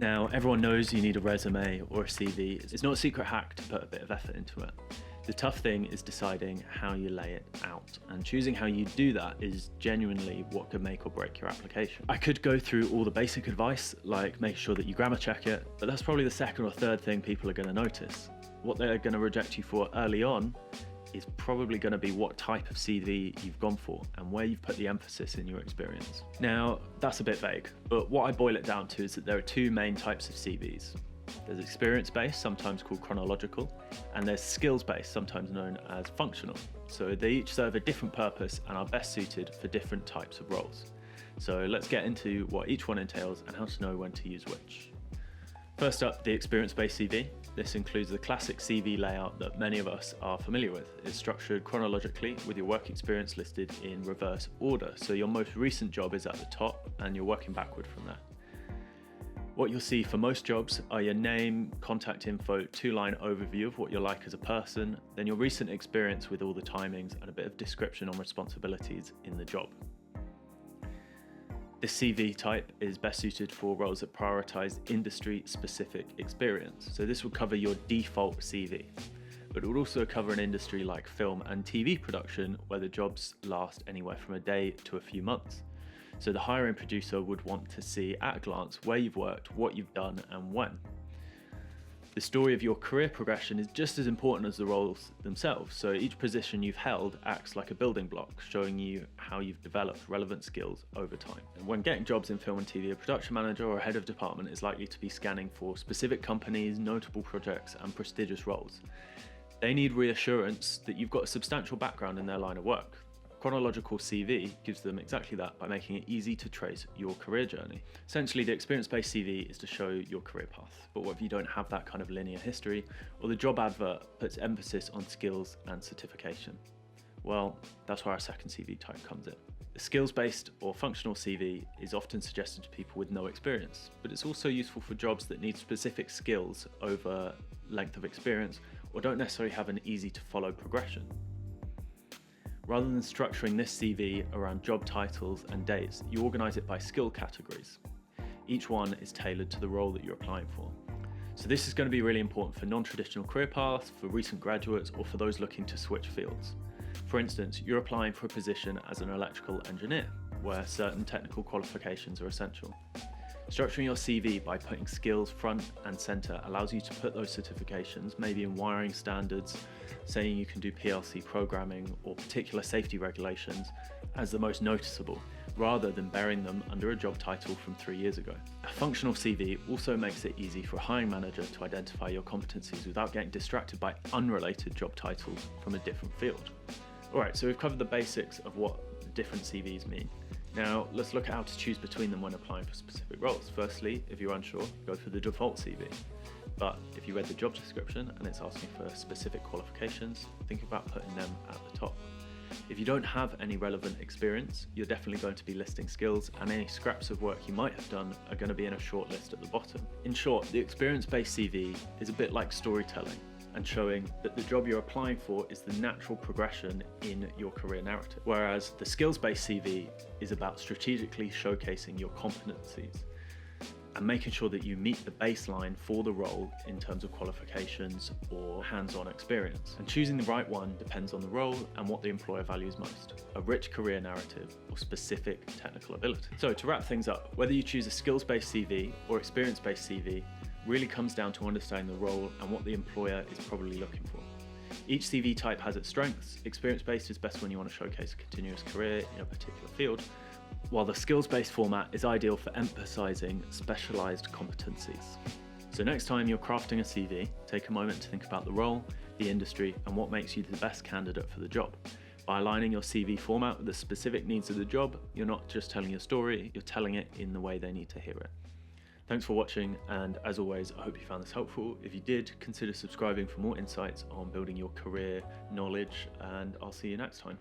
Now, everyone knows you need a resume or a CV. It's not a secret hack to put a bit of effort into it. The tough thing is deciding how you lay it out, and choosing how you do that is genuinely what could make or break your application. I could go through all the basic advice, like make sure that you grammar check it, but that's probably the second or third thing people are going to notice. What they're going to reject you for early on is probably going to be what type of CV you've gone for and where you've put the emphasis in your experience. Now, that's a bit vague, but what I boil it down to is that there are two main types of CVs. There's experience-based, sometimes called chronological, and there's skills-based, sometimes known as functional. So they each serve a different purpose and are best suited for different types of roles. So let's get into what each one entails and how to know when to use which. First up, the experience-based CV. This includes the classic CV layout that many of us are familiar with. It's structured chronologically with your work experience listed in reverse order. So your most recent job is at the top and you're working backward from there. What you'll see for most jobs are your name, contact info, two-line overview of what you're like as a person, then your recent experience with all the timings and a bit of description on responsibilities in the job. This CV type is best suited for roles that prioritize industry-specific experience. So this will cover your default CV, but it will also cover an industry like film and TV production where the jobs last anywhere from a day to a few months. So the hiring producer would want to see at a glance where you've worked, what you've done, and when. The story of your career progression is just as important as the roles themselves, so each position you've held acts like a building block, showing you how you've developed relevant skills over time. And when getting jobs in film and TV, a production manager or a head of department is likely to be scanning for specific companies, notable projects, and prestigious roles. They need reassurance that you've got a substantial background in their line of work. Chronological CV gives them exactly that by making it easy to trace your career journey. Essentially, the experience-based CV is to show your career path, but what if you don't have that kind of linear history, or the job advert puts emphasis on skills and certification? Well, that's where our second CV type comes in. The skills-based or functional CV is often suggested to people with no experience, but it's also useful for jobs that need specific skills over length of experience or don't necessarily have an easy-to-follow progression. Rather than structuring this CV around job titles and dates, you organise it by skill categories. Each one is tailored to the role that you're applying for. So this is going to be really important for non-traditional career paths, for recent graduates, or for those looking to switch fields. For instance, you're applying for a position as an electrical engineer, where certain technical qualifications are essential. Structuring your CV by putting skills front and centre allows you to put those certifications, maybe in wiring standards, saying you can do PLC programming or particular safety regulations, as the most noticeable, rather than burying them under a job title from 3 years ago. A functional CV also makes it easy for a hiring manager to identify your competencies without getting distracted by unrelated job titles from a different field. Alright, so we've covered the basics of what different CVs mean. Now, let's look at how to choose between them when applying for specific roles. Firstly, if you're unsure, go for the default CV. But if you read the job description and it's asking for specific qualifications, think about putting them at the top. If you don't have any relevant experience, you're definitely going to be listing skills, and any scraps of work you might have done are going to be in a short list at the bottom. In short, the experience-based CV is a bit like storytelling, and showing that the job you're applying for is the natural progression in your career narrative. Whereas the skills-based CV is about strategically showcasing your competencies and making sure that you meet the baseline for the role in terms of qualifications or hands-on experience. And choosing the right one depends on the role and what the employer values most, a rich career narrative or specific technical ability. So to wrap things up, whether you choose a skills-based CV or experience-based CV really comes down to understanding the role and what the employer is probably looking for. Each CV type has its strengths. Experience-based is best when you want to showcase a continuous career in a particular field, while the skills-based format is ideal for emphasizing specialized competencies. So next time you're crafting a CV, take a moment to think about the role, the industry, and what makes you the best candidate for the job. By aligning your CV format with the specific needs of the job, you're not just telling your story, you're telling it in the way they need to hear it. Thanks for watching, and as always, I hope you found this helpful. If you did, consider subscribing for more insights on building your career knowledge, and I'll see you next time.